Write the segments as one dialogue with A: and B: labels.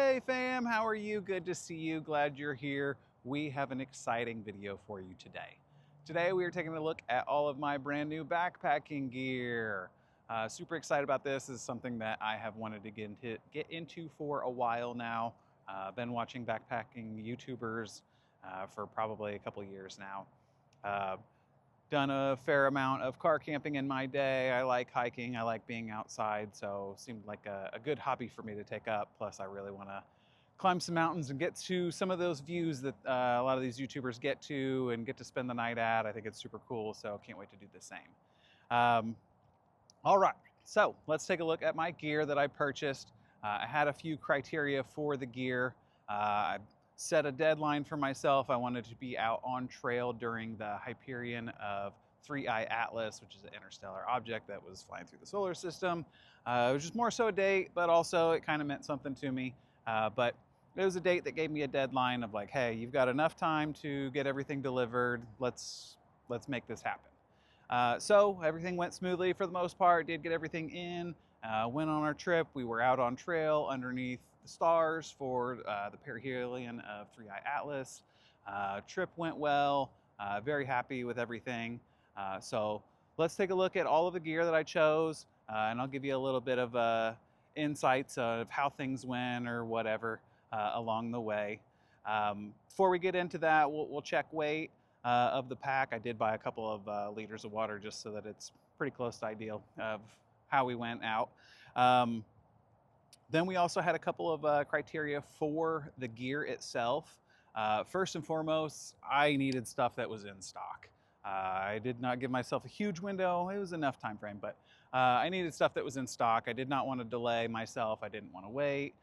A: Hey fam, how are you? Good to see you. Glad you're here. We have an exciting video for you today. Today we are taking a look at all of my brand new backpacking gear. Super excited about this. This is something that I have wanted to get into for a while now. Been watching backpacking YouTubers for probably a couple years now. Done a fair amount of car camping in my day. I like hiking, I like being outside, so it seemed like a good hobby for me to take up. Plus I really want to climb some mountains and get to some of those views that a lot of these YouTubers get to and get to spend the night at. I think it's super cool, so can't wait to do the same. All right, so let's take a look at my gear that I purchased. I had a few criteria for the gear. I set a deadline for myself. I wanted to be out on trail during the Hyperion of 3I Atlas, which is an interstellar object that was flying through the solar system. It was just more so a date, but also it kind of meant something to me. But it was a date that gave me a deadline of like, hey, you've got enough time to get everything delivered. Let's make this happen. So everything went smoothly for the most part. Did get everything in. Went on our trip. We were out on trail underneath the stars for the perihelion of 3I Atlas. Trip went well. Very happy with everything. So let's take a look at all of the gear that I chose, and I'll give you a little bit of insights of how things went or whatever along the way. Before we get into that, we'll check weight of the pack. I did buy a couple of liters of water just so that it's pretty close to ideal of how we went out. Then we also had a couple of criteria for the gear itself. First and foremost, I needed stuff that was in stock. I did not give myself a huge window. It was enough time frame, but I needed stuff that was in stock. I did not want to delay myself. I didn't want to wait.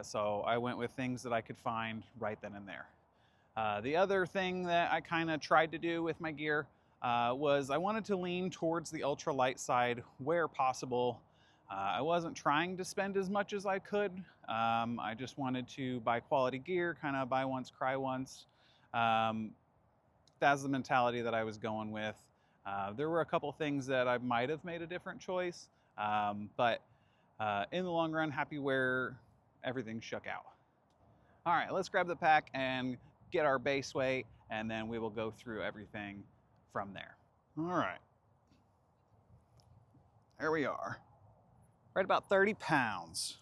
A: So I went with things that I could find right then and there. The other thing that I kind of tried to do with my gear was I wanted to lean towards the ultralight side where possible. I wasn't trying to spend as much as I could. I just wanted to buy quality gear, kind of buy once, cry once. That's the mentality that I was going with. There were a couple things that I might have made a different choice, but in the long run, happy where everything shook out. All right, let's grab the pack and get our base weight, and then we will go through everything from there. All right, there we are. Right about 30 pounds.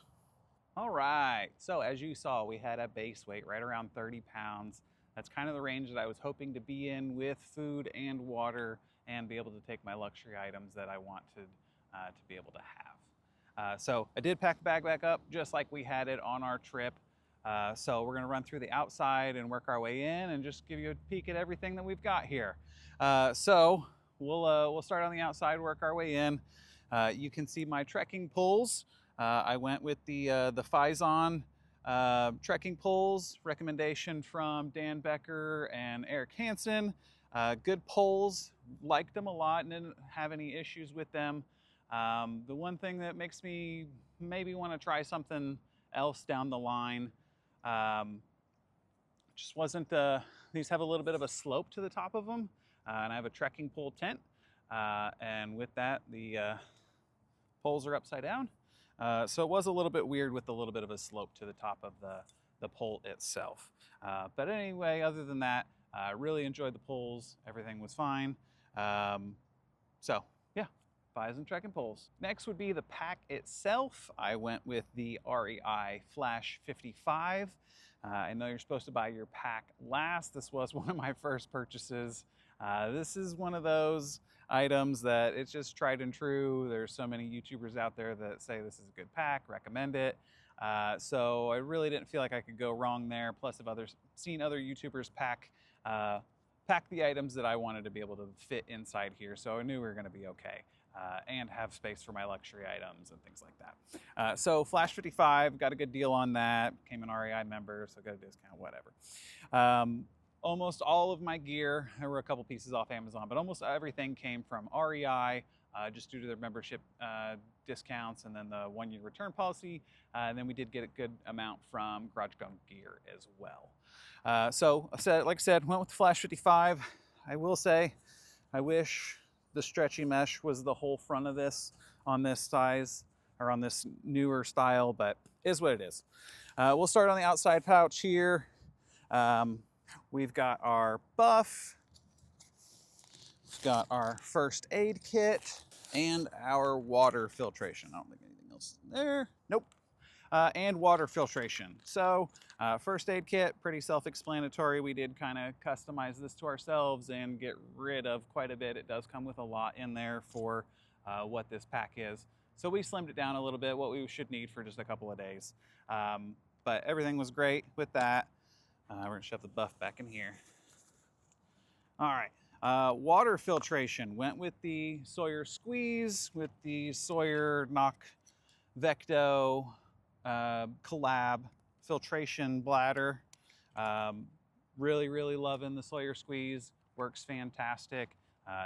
A: All right, so as you saw, we had a base weight right around 30 pounds. That's kind of the range that I was hoping to be in with food and water and be able to take my luxury items that I want to be able to have. So I did pack the bag back up just like we had it on our trip. So we're gonna run through the outside and work our way in and just give you a peek at everything that we've got here. So we'll start on the outside, work our way in. You can see my trekking poles. I went with the Phison trekking poles, recommendation from Dan Becker and Eric Hansen. Good poles, liked them a lot and didn't have any issues with them. The one thing that makes me maybe want to try something else down the line, just wasn't, these have a little bit of a slope to the top of them, and I have a trekking pole tent, and with that, the poles are upside down. So it was a little bit weird with a little bit of a slope to the top of the pole itself. But anyway, other than that, I really enjoyed the poles. Everything was fine. So yeah, Phison trekking poles. Next would be the pack itself. I went with the REI Flash 55. I know you're supposed to buy your pack last. This was one of my first purchases. This is one of those items that it's just tried and true. There's so many YouTubers out there that say this is a good pack, recommend it. So I really didn't feel like I could go wrong there. Plus, I've seen other YouTubers pack the items that I wanted to be able to fit inside here. So I knew we were gonna be okay and have space for my luxury items and things like that. So Flash 55, got a good deal on that. Became an REI member, so got a discount, whatever. Almost all of my gear, there were a couple pieces off Amazon, but almost everything came from REI just due to their membership discounts and then the 1-year return policy. And then we did get a good amount from Garage Gum Gear as well. So like I said, went with the Flash 55. I will say, I wish the stretchy mesh was the whole front of this on this size or on this newer style, but is what it is. We'll start on the outside pouch here. We've got our buff, we've got our first aid kit, and our water filtration. I don't think anything else is there. Nope. And water filtration. So first aid kit, pretty self-explanatory. We did kind of customize this to ourselves and get rid of quite a bit. It does come with a lot in there for what this pack is. So we slimmed it down a little bit, what we should need for just a couple of days. But everything was great with that. We're gonna shove the buff back in here. All right, water filtration. Went with the Sawyer Squeeze, with the Sawyer Knock Vecto collab filtration bladder. Really loving the Sawyer Squeeze. Works fantastic.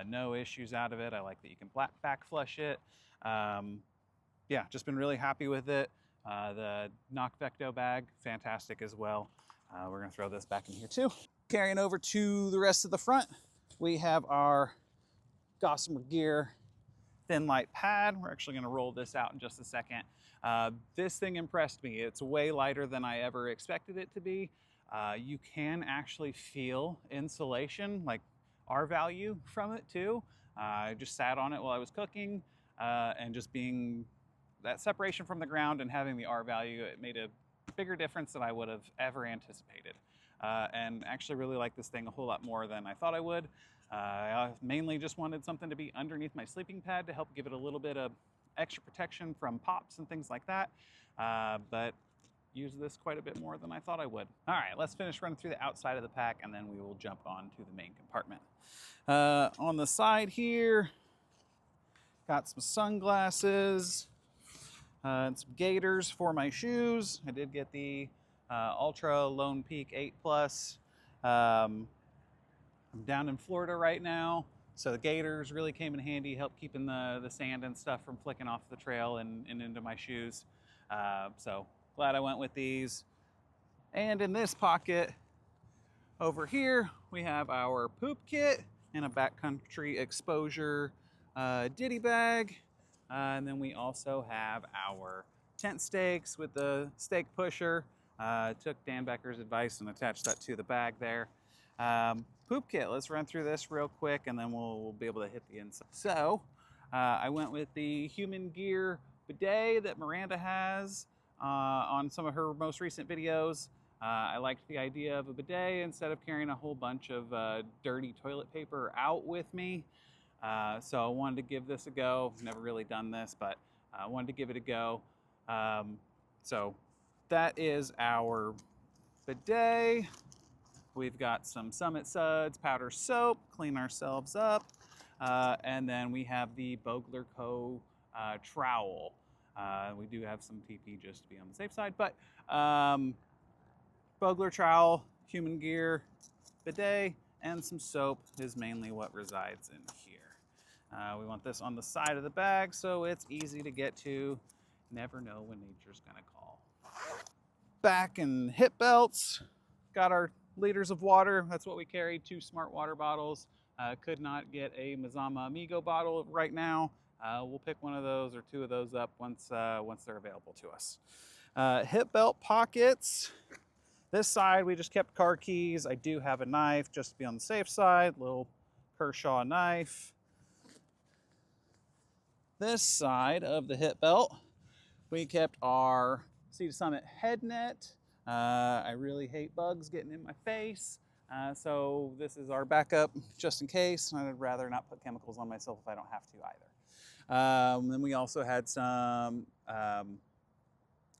A: No issues out of it. I like that you can back flush it. Yeah, just been really happy with it. The Knock Vecto bag, fantastic as well. We're gonna throw this back in here too. Carrying over to the rest of the front, we have our Gossamer Gear Thin Light Pad. We're actually gonna roll this out in just a second. This thing impressed me. It's way lighter than I ever expected it to be. You can actually feel insulation, like R value from it too. I just sat on it while I was cooking, and just being that separation from the ground and having the R value, it made a bigger difference than I would have ever anticipated. And actually really like this thing a whole lot more than I thought I would. I mainly just wanted something to be underneath my sleeping pad to help give it a little bit of extra protection from pops and things like that. But use this quite a bit more than I thought I would. All right, let's finish running through the outside of the pack and then we will jump on to the main compartment. On the side here, got some sunglasses and some gaiters for my shoes. I did get the Ultra Lone Peak 8 Plus. I'm down in Florida right now, so the gaiters really came in handy, helped keeping the sand and stuff from flicking off the trail and into my shoes. So glad I went with these. And in this pocket over here, we have our poop kit and a backcountry exposure ditty bag. And then we also have our tent stakes with the stake pusher. Took Dan Becker's advice and attached that to the bag there. Poop kit, let's run through this real quick and then we'll be able to hit the inside. So I went with the Human Gear bidet that Miranda has on some of her most recent videos. I liked the idea of a bidet instead of carrying a whole bunch of dirty toilet paper out with me. So I wanted to give this a go. Never really done this, but I wanted to give it a go. So that is our bidet. We've got some Summit Suds powder soap, clean ourselves up. And then we have the Bogler Co. trowel. We do have some TP just to be on the safe side, but Bogler trowel, Human Gear bidet, and some soap is mainly what resides in here. We want this on the side of the bag so it's easy to get to. Never know when nature's gonna call. Back and hip belts. Got our liters of water. That's what we carry, 2 smart water bottles. Could not get a Mazama Amigo bottle right now. We'll pick one of those or 2 of those up once they're available to us. Hip belt pockets. This side, we just kept car keys. I do have a knife just to be on the safe side, little Kershaw knife. This side of the hip belt, we kept our Sea to Summit head net. I really hate bugs getting in my face, so this is our backup just in case. I'd rather not put chemicals on myself if I don't have to either. Then we also had some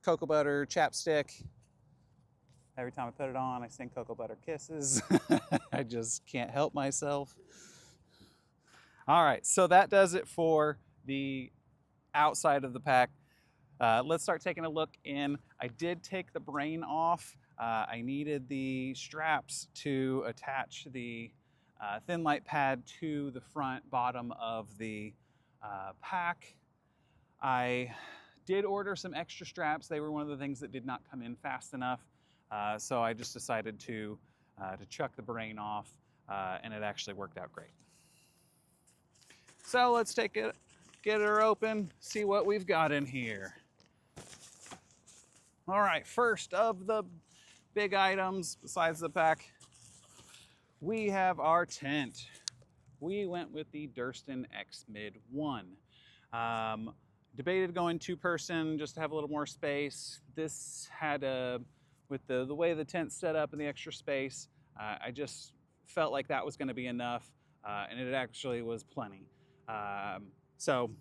A: cocoa butter chapstick. Every time I put it on, I sing Cocoa Butter Kisses. I just can't help myself. All right, so that does it for the outside of the pack. Let's start taking a look in. I did take the brain off. I needed the straps to attach the Thin Light Pad to the front bottom of the pack. I did order some extra straps. They were one of the things that did not come in fast enough. So I just decided to chuck the brain off, and it actually worked out great. So let's take get her open, see what we've got in here. All right, first of the big items besides the pack, we have our tent. We went with the Durston X-Mid 1. Debated going 2-person just to have a little more space. This had with the way the tent's set up and the extra space, I just felt like that was gonna be enough, and it actually was plenty. So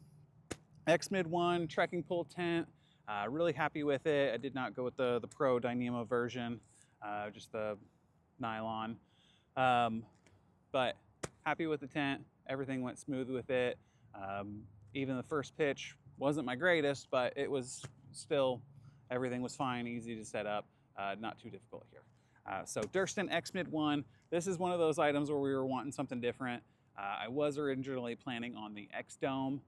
A: X-Mid 1 trekking pole tent, really happy with it. I did not go with the Pro Dyneema version, just the nylon. But happy with the tent. Everything went smooth with it. Even the first pitch wasn't my greatest, but it was still, everything was fine, easy to set up, not too difficult here. So Durston X-Mid 1, this is one of those items where we were wanting something different. I was originally planning on the X-Dome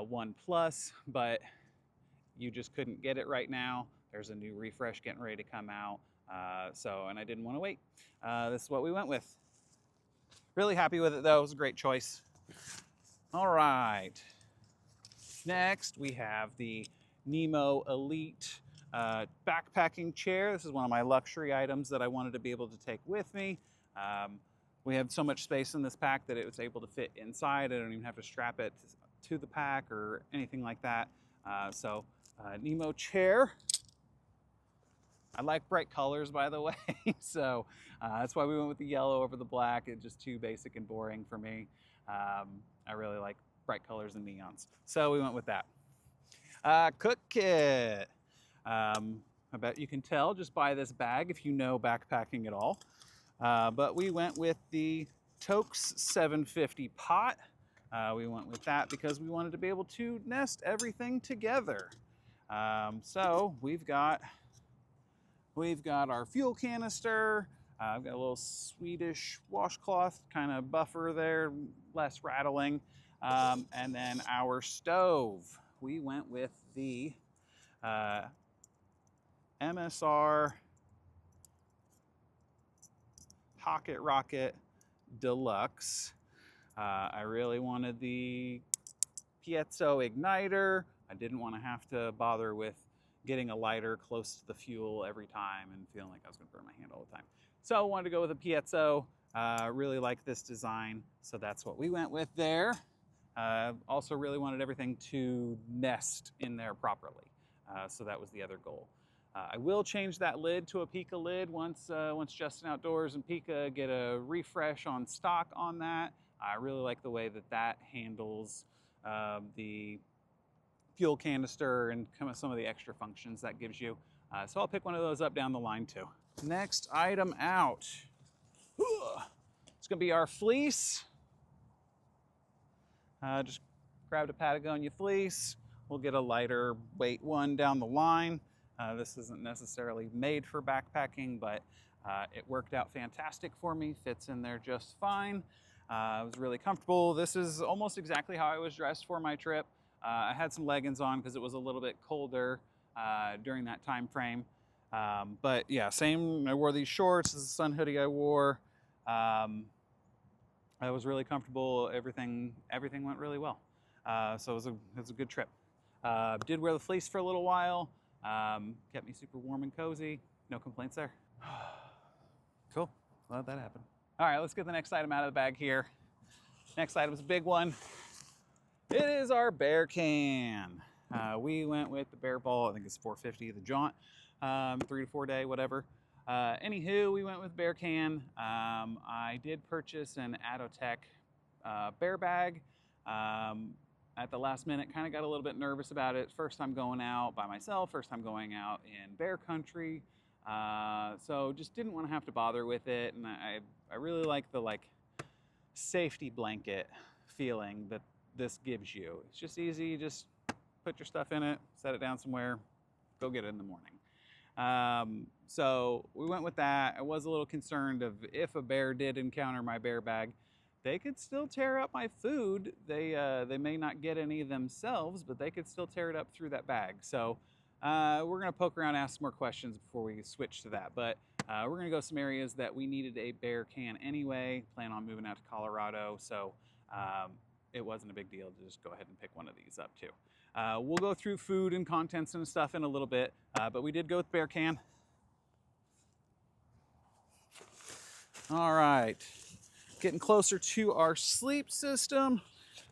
A: 1 Plus, but you just couldn't get it right now. There's a new refresh getting ready to come out, and I didn't want to wait. This is what we went with. Really happy with it though, it was a great choice. All right, next we have the Nemo Elite backpacking chair. This is one of my luxury items that I wanted to be able to take with me. We have so much space in this pack that it was able to fit inside. I don't even have to strap it to the pack or anything like that. Nemo chair. I like bright colors, by the way, so that's why we went with the yellow over the black. It's just too basic and boring for me. I really like bright colors and neons, so we went with that. Cook kit. I bet you can tell just by this bag if you know backpacking at all. But we went with the Toaks 750 pot. We went with that because we wanted to be able to nest everything together. So we've got our fuel canister. I've got a little Swedish washcloth kind of buffer there, less rattling. And then our stove. We went with the MSR Pocket Rocket Deluxe. I really wanted the piezo igniter. I didn't want to have to bother with getting a lighter close to the fuel every time and feeling like I was going to burn my hand all the time. So I wanted to go with a piezo. Really like this design, so that's what we went with there. Also really wanted everything to nest in there properly, so that was the other goal. I will change that lid to a Pika lid once Justin Outdoors and Pika get a refresh on stock on that. I really like the way that handles the fuel canister and some of the extra functions that gives you. So I'll pick one of those up down the line too. Next item out. It's gonna be our fleece. Just grabbed a Patagonia fleece. We'll get a lighter weight one down the line. This isn't necessarily made for backpacking, but it worked out fantastic for me. Fits in there just fine. I was really comfortable. This is almost exactly how I was dressed for my trip. I had some leggings on because it was a little bit colder during that time frame. But yeah, same. I wore these shorts. This is the sun hoodie I wore. I was really comfortable. Everything went really well. So it was a good trip. Did wear the fleece for a little while. Kept me super warm and cozy. No complaints there. Cool. Glad that happened. All right, let's get the next item out of the bag here. Next item is a big one. It is our bear can. We went with the Bear Ball. I think it's 450, the Jaunt, 3 to 4 day, whatever. Anywho, we went with bear can. I did purchase an Atotech bear bag. At the last minute, kind of got a little bit nervous about it. First time going out by myself, first time going out in bear country. So just didn't want to have to bother with it. And I really like the safety blanket feeling that this gives you. It's just easy, just put your stuff in it, set it down somewhere, go get it in the morning. So we went with that. I was a little concerned of if a bear did encounter my bear bag, they could still tear up my food. They may not get any themselves, but they could still tear it up through that bag. So we're gonna poke around, ask some more questions before we switch to that. But we're gonna go some areas that we needed a bear can anyway. Plan on moving out to Colorado, so it wasn't a big deal to just go ahead and pick one of these up too. We'll go through food and contents and stuff in a little bit, but we did go with Bearcan. All right, getting closer to our sleep system.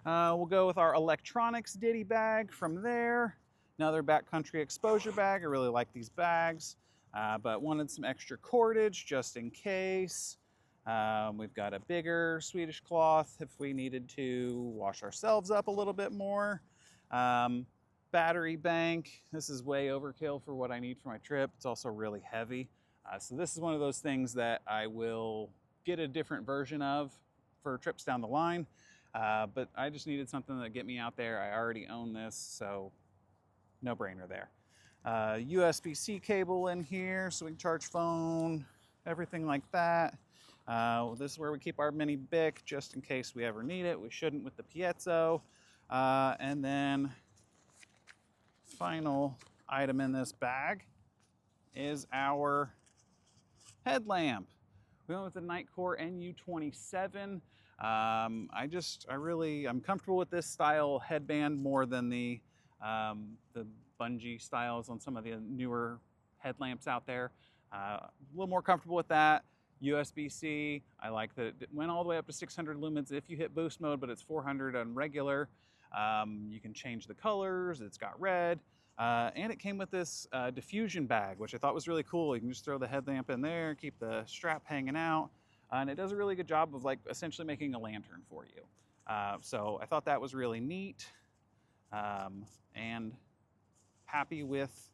A: We'll go with our electronics ditty bag from there. Another backcountry exposure bag. I really like these bags, but wanted some extra cordage just in case. We've got a bigger Swedish cloth if we needed to wash ourselves up a little bit more. Battery bank. This is way overkill for what I need for my trip. It's also really heavy. So this is one of those things that I will get a different version of for trips down the line. But I just needed something that get me out there. I already own this, so no brainer there. USB-C cable in here so we can charge phone, everything like that. This is where we keep our mini Bic just in case we ever need it. We shouldn't with the piezo. And then final item in this bag is our headlamp. We went with the Nitecore NU27. I'm comfortable with this style headband more than the bungee styles on some of the newer headlamps out there. A little more comfortable with that. USB-C, I like that it went all the way up to 600 lumens if you hit boost mode, but it's 400 on regular. You can change the colors, it's got red, and it came with this diffusion bag, which I thought was really cool. You can just throw the headlamp in there, keep the strap hanging out, and it does a really good job of like essentially making a lantern for you. So I thought that was really neat, and happy with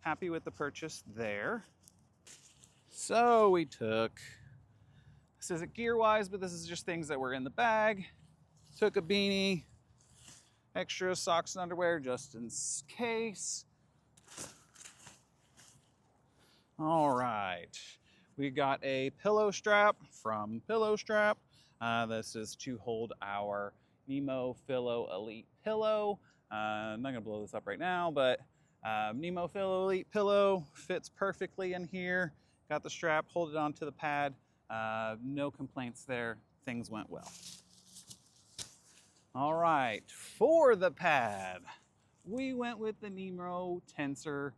A: the purchase there. So we took, this isn't gear-wise, but this is just things that were in the bag. Took a beanie, extra socks and underwear just in case. All right, we got a pillow strap from Pillow Strap. This is to hold our Nemo Philo Elite pillow. I'm not gonna blow this up right now, but Nemo Philo Elite pillow fits perfectly in here. Got the strap, hold it onto the pad. No complaints there, things went well. All right, for the pad, we went with the Nemo Tensor.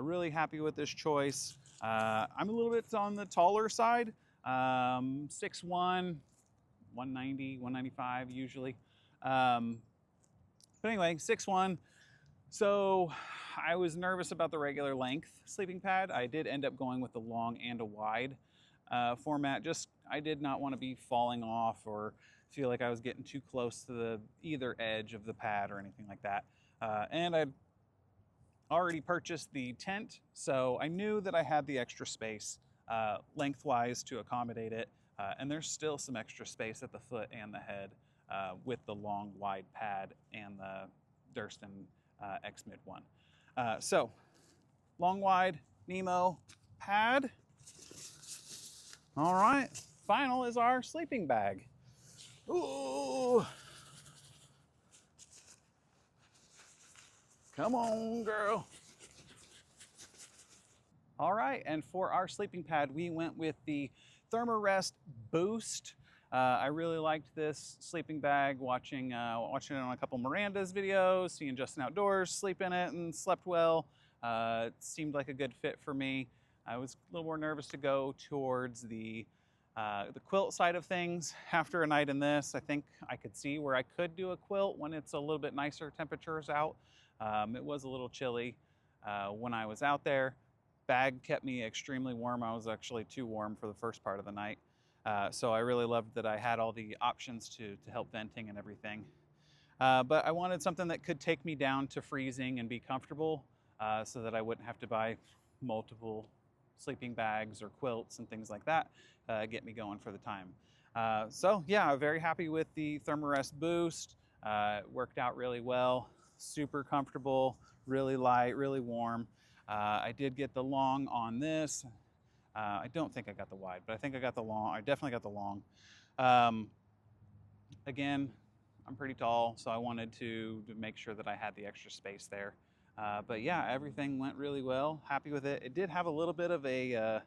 A: Really happy with this choice. I'm a little bit on the taller side, 6'1", 190, 195 usually. But anyway, 6'1". So I was nervous about the regular length sleeping pad. I did end up going with the long and a wide format. Just, I did not want to be falling off or feel like I was getting too close to the either edge of the pad or anything like that. And I'd already purchased the tent, so I knew that I had the extra space lengthwise to accommodate it. And there's still some extra space at the foot and the head with the long wide pad and the Durston X-Mid one. So long wide Nemo pad. All right, final is our sleeping bag. Ooh. Come on, girl. All right, and for our sleeping pad, we went with the Thermarest Boost. I really liked this sleeping bag, watching it on a couple Miranda's videos, seeing Justin Outdoors sleep in it and slept well. It seemed like a good fit for me. I was a little more nervous to go towards the quilt side of things. After a night in this, I think I could see where I could do a quilt when it's a little bit nicer temperatures out. It was a little chilly when I was out there. Bag kept me extremely warm. I was actually too warm for the first part of the night. So I really loved that I had all the options to help venting and everything. But I wanted something that could take me down to freezing and be comfortable so that I wouldn't have to buy multiple sleeping bags or quilts and things like that, get me going for the time. So yeah, I'm very happy with the Thermarest Boost. It worked out really well, super comfortable, really light, really warm. I did get the long on this. I don't think I got the wide, but I think I got the long. I definitely got the long. Again, I'm pretty tall, so I wanted to make sure that I had the extra space there. But yeah, everything went really well. Happy with it. It did have a little bit of a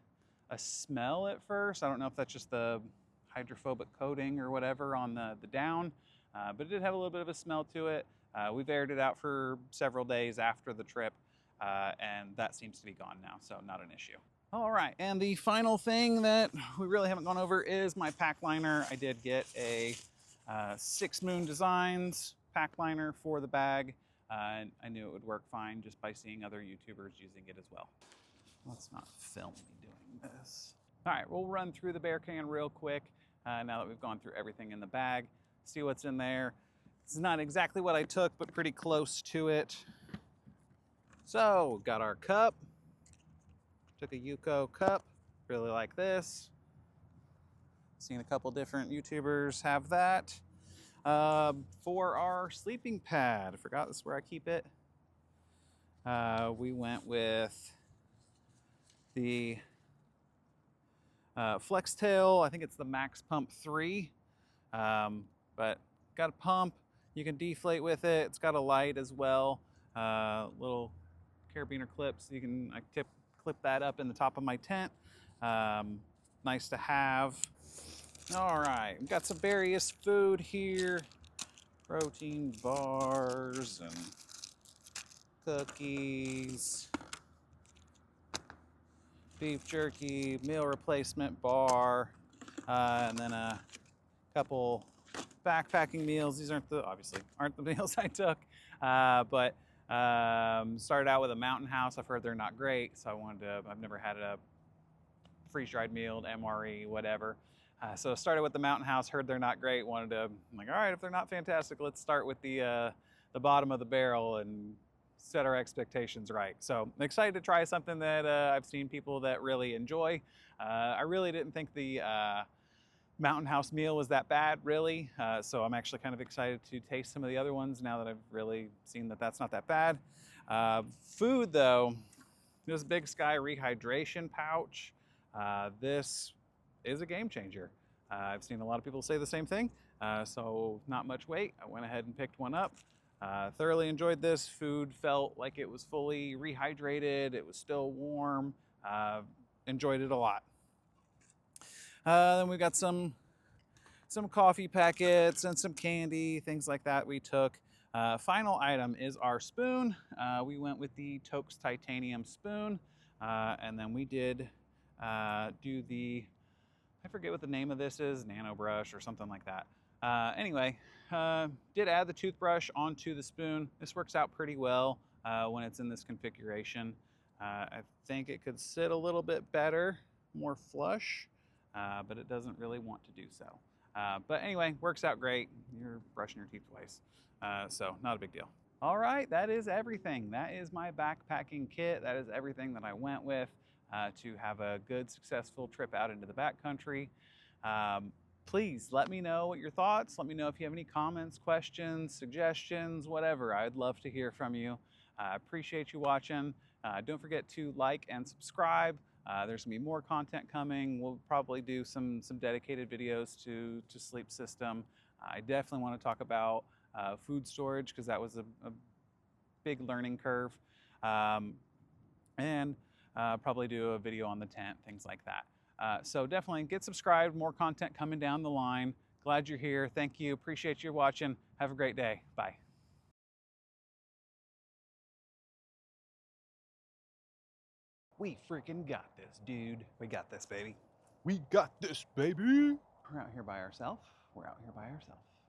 A: smell at first. I don't know if that's just the hydrophobic coating or whatever on the down, but it did have a little bit of a smell to it. We've aired it out for several days after the trip, and that seems to be gone now, so not an issue. All right, and the final thing that we really haven't gone over is my pack liner. I did get a Six Moon Designs pack liner for the bag. And I knew it would work fine just by seeing other YouTubers using it as well. Let's not film me doing this. All right, we'll run through the bear can real quick now that we've gone through everything in the bag, see what's in there. This is not exactly what I took, but pretty close to it. So, got our cup. Took a Yuko cup, really like this. Seen a couple different YouTubers have that. For our sleeping pad, I forgot this is where I keep it. We went with the Flextail. I think it's the Max Pump 3, but got a pump. You can deflate with it. It's got a light as well. Little carabiner clips. I clip that up in the top of my tent. Nice to have. All right, we've got some various food here. Protein bars and cookies. Beef jerky, meal replacement bar, and then a couple backpacking meals. These obviously aren't the meals I took, but started out with a Mountain House. I've heard they're not great, so I've never had a freeze-dried meal, MRE, whatever. So started with the Mountain House, heard they're not great, I'm like, all right, if they're not fantastic, let's start with the bottom of the barrel and set our expectations right. So I'm excited to try something that I've seen people that really enjoy. I really didn't think the Mountain House meal was that bad, really. So I'm actually kind of excited to taste some of the other ones now that I've really seen that that's not that bad. Food, though, this Big Sky rehydration pouch. This is a game changer. I've seen a lot of people say the same thing, so not much weight. I went ahead and picked one up. Thoroughly enjoyed this. Food felt like it was fully rehydrated. It was still warm. Enjoyed it a lot. Then we got some coffee packets and some candy, things like that we took. Final item is our spoon. We went with the Tokes Titanium spoon, and then we did do I forget what the name of this is, Nano Brush or something like that. Anyway, did add the toothbrush onto the spoon. This works out pretty well when it's in this configuration. I think it could sit a little bit better, more flush, but it doesn't really want to do so. But anyway, works out great. You're brushing your teeth twice, so not a big deal. All right, that is everything. That is my backpacking kit. That is everything that I went with to have a good, successful trip out into the backcountry. Please let me know what your thoughts. Let me know if you have any comments, questions, suggestions, whatever. I'd love to hear from you. I appreciate you watching. Don't forget to like and subscribe. There's gonna be more content coming. We'll probably do some dedicated videos to sleep system. I definitely want to talk about food storage because that was a big learning curve. And probably do a video on the tent, things like that. So definitely get subscribed, more content coming down the line. Glad you're here. Thank you. Appreciate you watching. Have a great day. Bye. We freaking got this, dude. We got this, baby. We got this, baby. We're out here by ourselves.